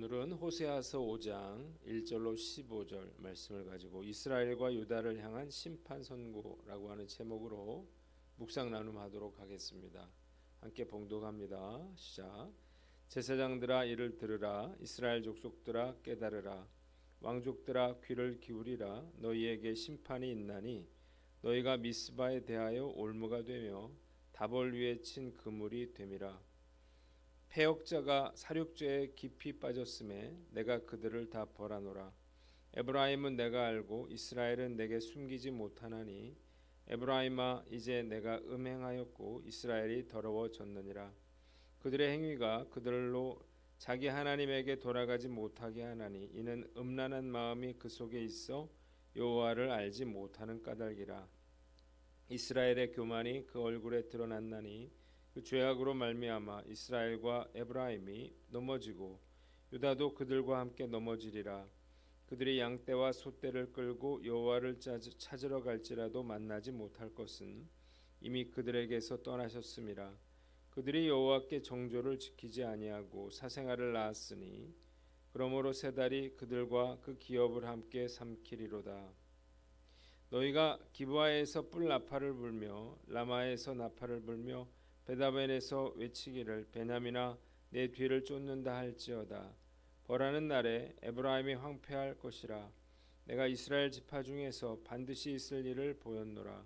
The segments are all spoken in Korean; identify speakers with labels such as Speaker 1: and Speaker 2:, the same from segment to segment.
Speaker 1: 오늘은 호세아서 5장 1절로 15절 말씀을 가지고 이스라엘과 유다를 향한 심판 선고라고 하는 제목으로 묵상 나눔하도록 하겠습니다. 함께 봉독합니다. 시작. 제사장들아 이를 들으라. 이스라엘 족속들아 깨달으라. 왕족들아 귀를 기울이라. 너희에게 심판이 있나니 너희가 미스바에 대하여 올무가 되며 다볼 위에 친 그물이 됨이라. 패역자가 살육죄에 깊이 빠졌음에 내가 그들을 다 벌하노라. 에브라임은 내가 알고 이스라엘은 내게 숨기지 못하나니 에브라임아 이제 내가 음행하였고 이스라엘이 더러워졌느니라. 그들의 행위가 그들로 자기 하나님에게 돌아가지 못하게 하나니 이는 음란한 마음이 그 속에 있어 여호와를 알지 못하는 까닭이라. 이스라엘의 교만이 그 얼굴에 드러났나니 그 죄악으로 말미암아 이스라엘과 에브라임이 넘어지고 유다도 그들과 함께 넘어지리라. 그들이 양떼와 소떼를 끌고 여호와를 찾으러 갈지라도 만나지 못할 것은 이미 그들에게서 떠나셨음이라. 그들이 여호와께 정조를 지키지 아니하고 사생아를 낳았으니 그러므로 세 달이 그들과 그 기업을 함께 삼키리로다. 너희가 기브아에서 뿔 나팔을 불며 라마에서 나팔을 불며 베다벤에서 외치기를 베냐민아 내 뒤를 쫓는다 할지어다. 벌하는 날에 에브라임이 황폐할 것이라. 내가 이스라엘 지파 중에서 반드시 있을 일을 보였노라.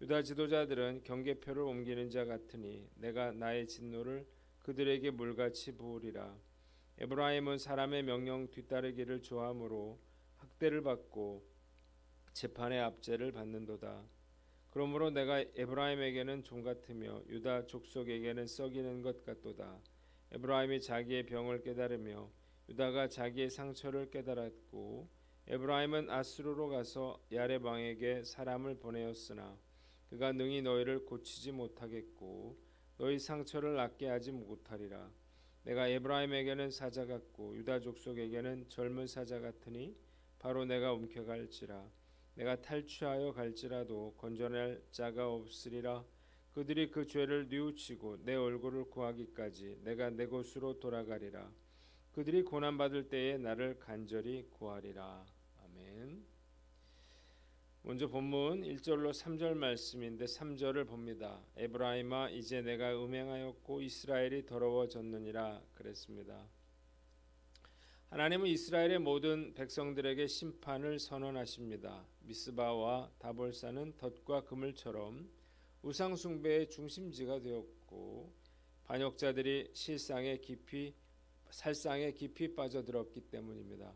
Speaker 1: 유다 지도자들은 경계표를 옮기는 자 같으니 내가 나의 진노를 그들에게 물같이 부으리라. 에브라임은 사람의 명령 뒤따르기를 좋아하므로 학대를 받고 재판의 압제를 받는도다. 그러므로 내가 에브라임에게는 종 같으며 유다 족속에게는 썩이는 것 같도다. 에브라임이 자기의 병을 깨달으며 유다가 자기의 상처를 깨달았고 에브라임은 아수르로 가서 야레방에게 사람을 보내었으나 그가 능히 너희를 고치지 못하겠고 너희 상처를 낫게 하지 못하리라. 내가 에브라임에게는 사자 같고 유다 족속에게는 젊은 사자 같으니 바로 내가 움켜갈지라. 내가 탈취하여 갈지라도 건져낼 자가 없으리라. 그들이 그 죄를 뉘우치고 내 얼굴을 구하기까지 내가 내 곳으로 돌아가리라. 그들이 고난받을 때에 나를 간절히 구하리라. 아멘. 먼저 본문 1절로 3절 말씀인데 3절을 봅니다. 에브라임아 이제 내가 음행하였고 이스라엘이 더러워졌느니라 그랬습니다. 하나님은 이스라엘의 모든 백성들에게 심판을 선언하십니다. 미스바와 다볼산은 덫과 그물처럼 우상 숭배의 중심지가 되었고 반역자들이 살상에 깊이 빠져들었기 때문입니다.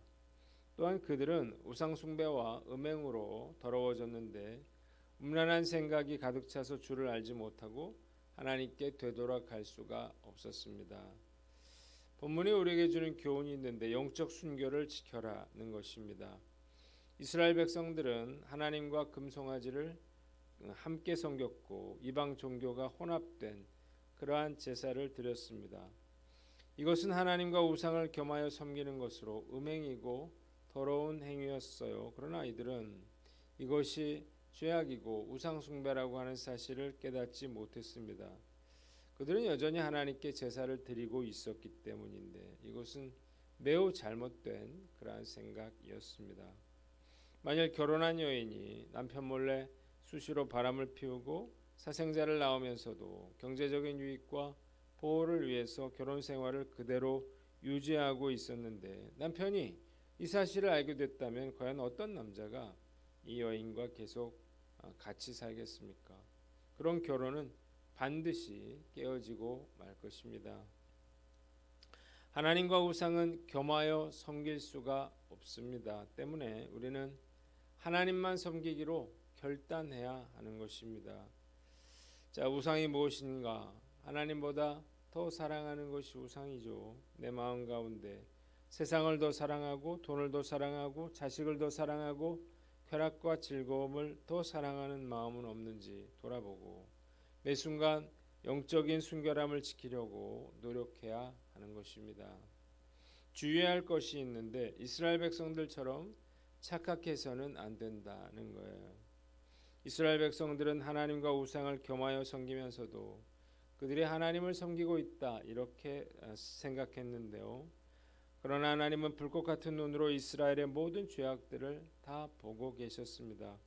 Speaker 1: 또한 그들은 우상 숭배와 음행으로 더러워졌는데 음란한 생각이 가득 차서 주를 알지 못하고 하나님께 되돌아갈 수가 없었습니다. 본문이 우리에게 주는 교훈이 있는데 영적 순교를 지켜라는 것입니다. 이스라엘 백성들은 하나님과 금송아지를 함께 섬겼고 이방 종교가 혼합된 그러한 제사를 드렸습니다. 이것은 하나님과 우상을 겸하여 섬기는 것으로 음행이고 더러운 행위였어요. 그러나 이들은 이것이 죄악이고 우상 숭배라고 하는 사실을 깨닫지 못했습니다. 그들은 여전히 하나님께 제사를 드리고 있었기 때문인데 이것은 매우 잘못된 그러한 생각이었습니다. 만일 결혼한 여인이 남편 몰래 수시로 바람을 피우고 사생자를 낳으면서도 경제적인 유익과 보호를 위해서 결혼 생활을 그대로 유지하고 있었는데 남편이 이 사실을 알게 됐다면 과연 어떤 남자가 이 여인과 계속 같이 살겠습니까? 그런 결혼은 반드시 깨어지고 말 것입니다. 하나님과 우상은 겸하여 섬길 수가 없습니다. 때문에 우리는 하나님만 섬기기로 결단해야 하는 것입니다. 자, 우상이 무엇인가? 하나님보다 더 사랑하는 것이 우상이죠. 내 마음 가운데 세상을 더 사랑하고 돈을 더 사랑하고 자식을 더 사랑하고 쾌락과 즐거움을 더 사랑하는 마음은 없는지 돌아보고 매 순간 영적인 순결함을 지키려고 노력해야 하는 것입니다. 주의해야 할 것이 있는데 이스라엘 백성들처럼 착각해서는 안 된다는 거예요. 이스라엘 백성들은 하나님과 우상을 겸하여 섬기면서도 그들이 하나님을 섬기고 있다 이렇게 생각했는데요. 그러나 하나님은 불꽃 같은 눈으로 이스라엘의 모든 죄악들을 다 보고 계셨습니다.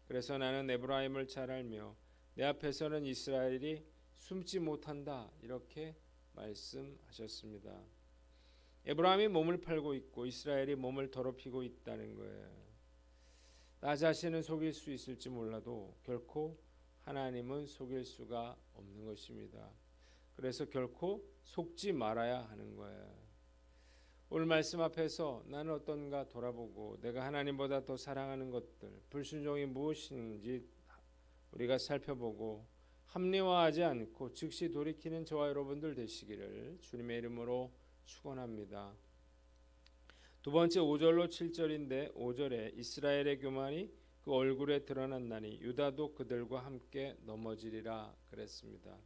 Speaker 1: 그래서 나는 에브라임을 잘 알며 내 앞에서는 이스라엘이 숨지 못한다, 이렇게 말씀하셨습니다. 에브라임이 몸을 팔고 있고 이스라엘이 몸을 더럽히고 있다는 거예요. 나 자신은 속일 수 있을지 몰라도 결코 하나님은 속일 수가 없는 것입니다. 그래서 결코 속지 말아야 하는 거예요. 오늘 말씀 앞에서 나는 어떤가 돌아보고 내가 하나님보다 더 사랑하는 것들, 불순종이 무엇인지 우리가 살펴보고 합리화하지 않고 즉시 돌이키는 저와 여러분들 되시기를 주님의 이름으로 축원합니다. 두 번째 5절로 7절인데 5절에 이스라엘의 교만이 그 얼굴에 드러났나니 유다도 그들과 함께 넘어지리라 그랬습니다.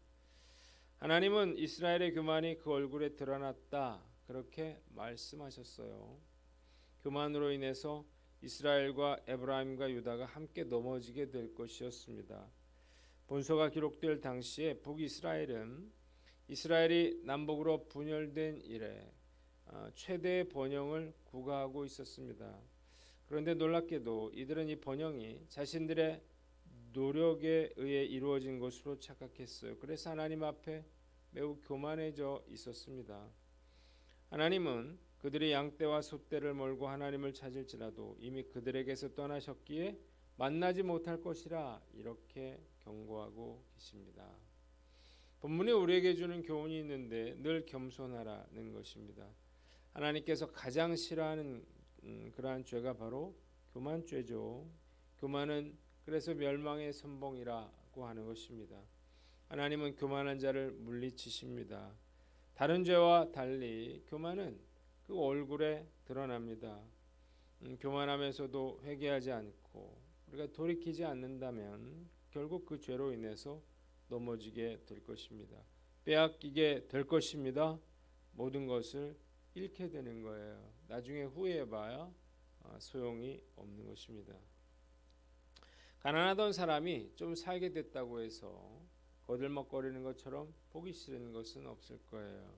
Speaker 1: 하나님은 이스라엘의 교만이 그 얼굴에 드러났다, 그렇게 말씀하셨어요. 교만으로 인해서 이스라엘과 에브라임과 유다가 함께 넘어지게 될 것이었습니다. 본서가 기록될 당시에 북이스라엘은 이스라엘이 남북으로 분열된 이래 최대의 번영을 구가하고 있었습니다. 그런데 놀랍게도 이들은 이 번영이 자신들의 노력에 의해 이루어진 것으로 착각했어요. 그래서 하나님 앞에 매우 교만해져 있었습니다. 하나님은 그들이 양떼와 소떼를 몰고 하나님을 찾을지라도 이미 그들에게서 떠나셨기에 만나지 못할 것이라, 이렇게 경고하고 계십니다. 본문이 우리에게 주는 교훈이 있는데 늘 겸손하라는 것입니다. 하나님께서 가장 싫어하는 그러한 죄가 바로 교만죄죠. 교만은 그래서 멸망의 선봉이라고 하는 것입니다. 하나님은 교만한 자를 물리치십니다. 다른 죄와 달리 교만은 그 얼굴에 드러납니다. 교만하면서도 회개하지 않고 우리가 돌이키지 않는다면 결국 그 죄로 인해서 넘어지게 될 것입니다. 빼앗기게 될 것입니다. 모든 것을 잃게 되는 거예요. 나중에 후회해봐야 소용이 없는 것입니다. 가난하던 사람이 좀 살게 됐다고 해서 거들먹거리는 것처럼 보기 싫은 것은 없을 거예요.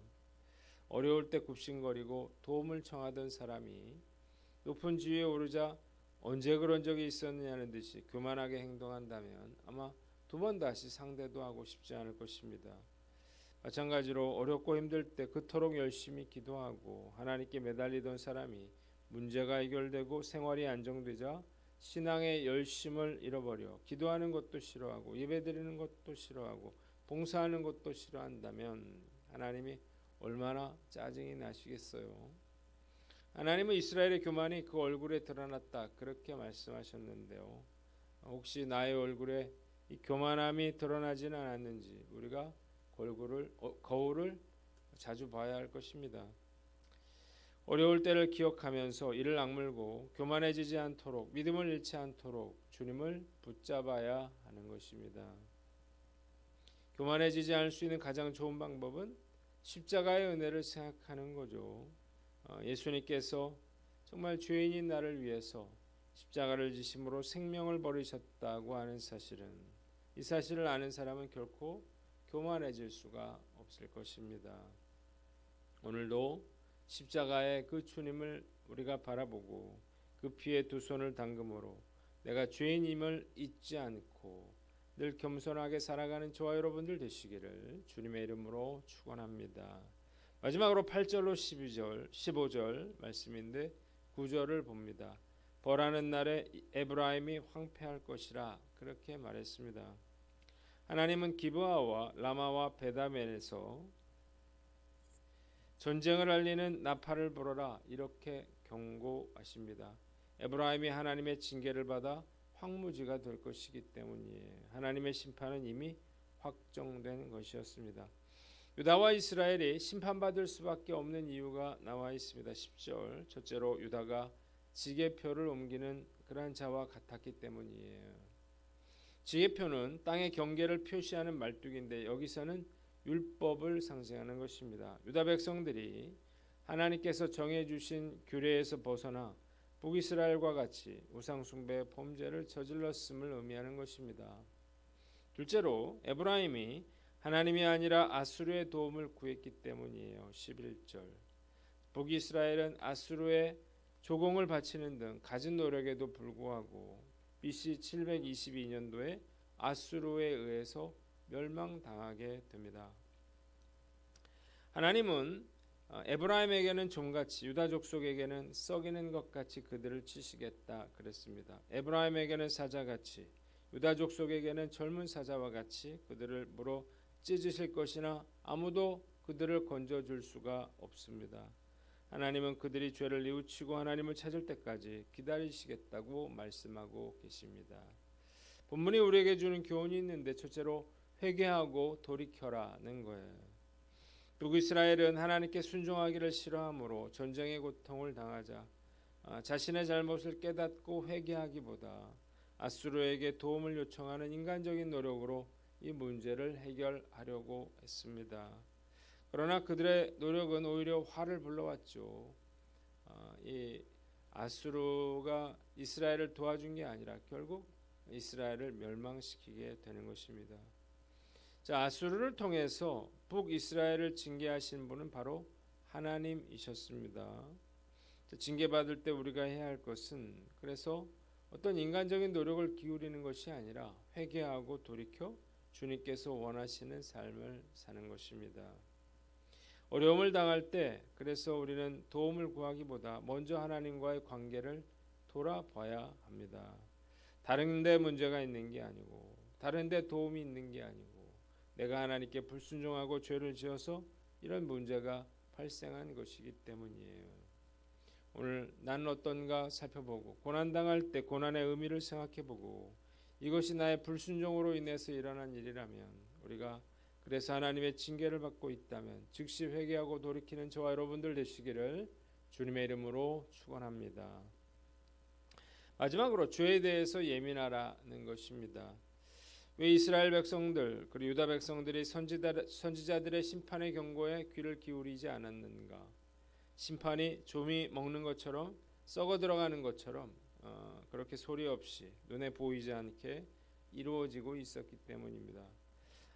Speaker 1: 어려울 때 굽신거리고 도움을 청하던 사람이 높은 지위에 오르자 언제 그런 적이 있었느냐는 듯이 교만하게 행동한다면 아마 두 번 다시 상대도 하고 싶지 않을 것입니다. 마찬가지로 어렵고 힘들 때 그토록 열심히 기도하고 하나님께 매달리던 사람이 문제가 해결되고 생활이 안정되자 신앙의 열심을 잃어버려 기도하는 것도 싫어하고 예배드리는 것도 싫어하고 봉사하는 것도 싫어한다면 하나님이 얼마나 짜증이 나시겠어요. 하나님은 이스라엘의 교만이 그 얼굴에 드러났다, 그렇게 말씀하셨는데요. 혹시 나의 얼굴에 이 교만함이 드러나지는 않았는지 우리가 거울을 자주 봐야 할 것입니다. 어려울 때를 기억하면서 이를 악물고 교만해지지 않도록, 믿음을 잃지 않도록 주님을 붙잡아야 하는 것입니다. 교만해지지 않을 수 있는 가장 좋은 방법은 십자가의 은혜를 생각하는 거죠. 예수님께서 정말 죄인인 나를 위해서 십자가를 지심으로 생명을 버리셨다고 하는 사실은, 이 사실을 아는 사람은 결코 교만해질 수가 없을 것입니다. 오늘도 십자가의 그 주님을 우리가 바라보고 그 피에 두 손을 담금으로 내가 죄인임을 잊지 않고 늘 겸손하게 살아가는 저와 여러분들 되시기를 주님의 이름으로 축원합니다. 마지막으로 8절로 15절 말씀인데 9절을 봅니다. 벌하는 날에 에브라임이 황폐할 것이라, 그렇게 말했습니다. 하나님은 기브아와 라마와 베다멜에서 전쟁을 알리는 나팔을 불어라, 이렇게 경고하십니다. 에브라임이 하나님의 징계를 받아 황무지가 될 것이기 때문이에요. 하나님의 심판은 이미 확정된 것이었습니다. 유다와 이스라엘이 심판받을 수밖에 없는 이유가 나와 있습니다. 10절, 첫째로 유다가 지게표를 옮기는 그러한 자와 같았기 때문이에요. 지게표는 땅의 경계를 표시하는 말뚝인데 여기서는 율법을 상징하는 것입니다. 유다 백성들이 하나님께서 정해주신 규례에서 벗어나 북이스라엘과 같이 우상숭배 범죄를 저질렀음을 의미하는 것입니다. 둘째로 에브라임이 하나님이 아니라 아수르의 도움을 구했기 때문이에요. 11절, 북이스라엘은 아수르에 조공을 바치는 등 갖은 노력에도 불구하고 BC 722년도에 아수르에 의해서 멸망당하게 됩니다. 하나님은 에브라임에게는 종같이 유다 족속에게는 썩이는 것 같이 그들을 치시겠다 그랬습니다. 에브라임에게는 사자같이 유다 족속에게는 젊은 사자와 같이 그들을 물어 찢으실 것이나 아무도 그들을 건져줄 수가 없습니다. 하나님은 그들이 죄를 뉘우치고 하나님을 찾을 때까지 기다리시겠다고 말씀하고 계십니다. 본문이 우리에게 주는 교훈이 있는데 첫째로 회개하고 돌이켜라는 거예요. 북이스라엘은 하나님께 순종하기를 싫어하므로 전쟁의 고통을 당하자 자신의 잘못을 깨닫고 회개하기보다 아수르에게 도움을 요청하는 인간적인 노력으로 이 문제를 해결하려고 했습니다. 그러나 그들의 노력은 오히려 화를 불러왔죠. 이 아수르가 이스라엘을 도와준 게 아니라 결국 이스라엘을 멸망시키게 되는 것입니다. 자, 아수르를 통해서 북이스라엘을 징계하신 분은 바로 하나님이셨습니다. 징계받을 때 우리가 해야 할 것은 그래서 어떤 인간적인 노력을 기울이는 것이 아니라 회개하고 돌이켜 주님께서 원하시는 삶을 사는 것입니다. 어려움을 당할 때 그래서 우리는 도움을 구하기보다 먼저 하나님과의 관계를 돌아봐야 합니다. 다른 데 문제가 있는 게 아니고 다른 데 도움이 있는 게 아니고 내가 하나님께 불순종하고 죄를 지어서 이런 문제가 발생한 것이기 때문이에요. 오늘 나는 어떤가 살펴보고 고난당할 때 고난의 의미를 생각해보고 이것이 나의 불순종으로 인해서 일어난 일이라면 우리가 그래서 하나님의 징계를 받고 있다면 즉시 회개하고 돌이키는 저와 여러분들 되시기를 주님의 이름으로 축원합니다. 마지막으로 죄에 대해서 예민하라는 것입니다. 왜 이스라엘 백성들 그리고 유다 백성들이 선지자들의 심판의 경고에 귀를 기울이지 않았는가? 심판이 좀이 먹는 것처럼 썩어 들어가는 것처럼 그렇게 소리 없이 눈에 보이지 않게 이루어지고 있었기 때문입니다.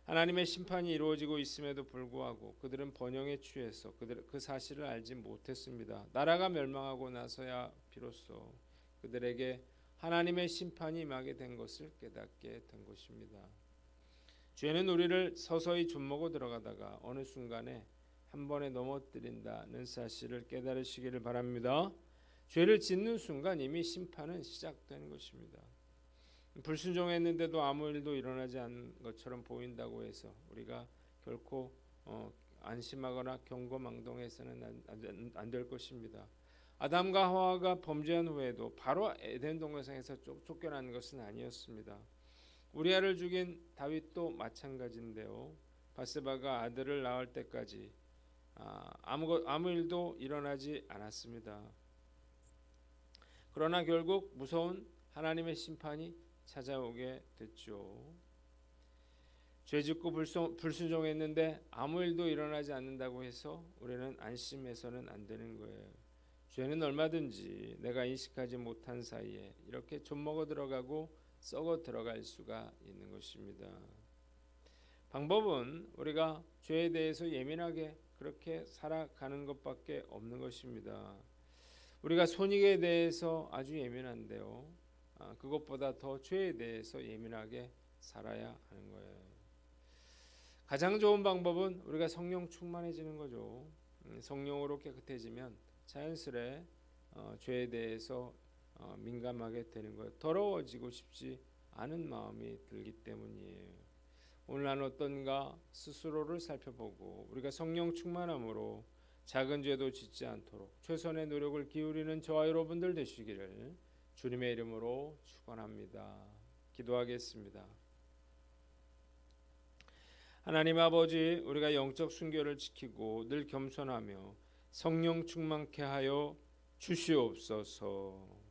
Speaker 1: 하나님의 심판이 이루어지고 있음에도 불구하고 그들은 번영에 취해서 그 사실을 알지 못했습니다. 나라가 멸망하고 나서야 비로소 그들에게 하나님의 심판이 임하게 된 것을 깨닫게 된 것입니다. 죄는 우리를 서서히 좀먹어 들어가다가 어느 순간에 한 번에 넘어뜨린다는 사실을 깨달으시기를 바랍니다. 죄를 짓는 순간 이미 심판은 시작되는 것입니다. 불순종했는데도 아무 일도 일어나지 않은 것처럼 보인다고 해서 우리가 결코 안심하거나 경거망동해서는 안 될 것입니다. 아담과 하와가 범죄한 후에도 바로 에덴 동산에서 쫓겨난 것은 아니었습니다. 우리아를 죽인 다윗도 마찬가지인데요. 바세바가 아들을 낳을 때까지 아무 일도 일어나지 않았습니다. 그러나 결국 무서운 하나님의 심판이 찾아오게 됐죠. 죄짓고 불순종했는데 아무 일도 일어나지 않는다고 해서 우리는 안심해서는 안 되는 거예요. 죄는 얼마든지 내가 인식하지 못한 사이에 이렇게 좀먹어 들어가고 썩어 들어갈 수가 있는 것입니다. 방법은 우리가 죄에 대해서 예민하게 그렇게 살아가는 것밖에 없는 것입니다. 우리가 손익에 대해서 아주 예민한데요. 그것보다 더 죄에 대해서 예민하게 살아야 하는 거예요. 가장 좋은 방법은 우리가 성령 충만해지는 거죠. 성령으로 깨끗해지면 자연스레 죄에 대해서 민감하게 되는 거예요. 더러워지고 싶지 않은 마음이 들기 때문이에요. 오늘 나는 어떤가 스스로를 살펴보고 우리가 성령 충만함으로 작은 죄도 짓지 않도록 최선의 노력을 기울이는 저와 여러분들 되시기를 주님의 이름으로 축원합니다. 기도하겠습니다. 하나님 아버지, 우리가 영적 순결을 지키고 늘 겸손하며 성령 충만케 하여 주시옵소서.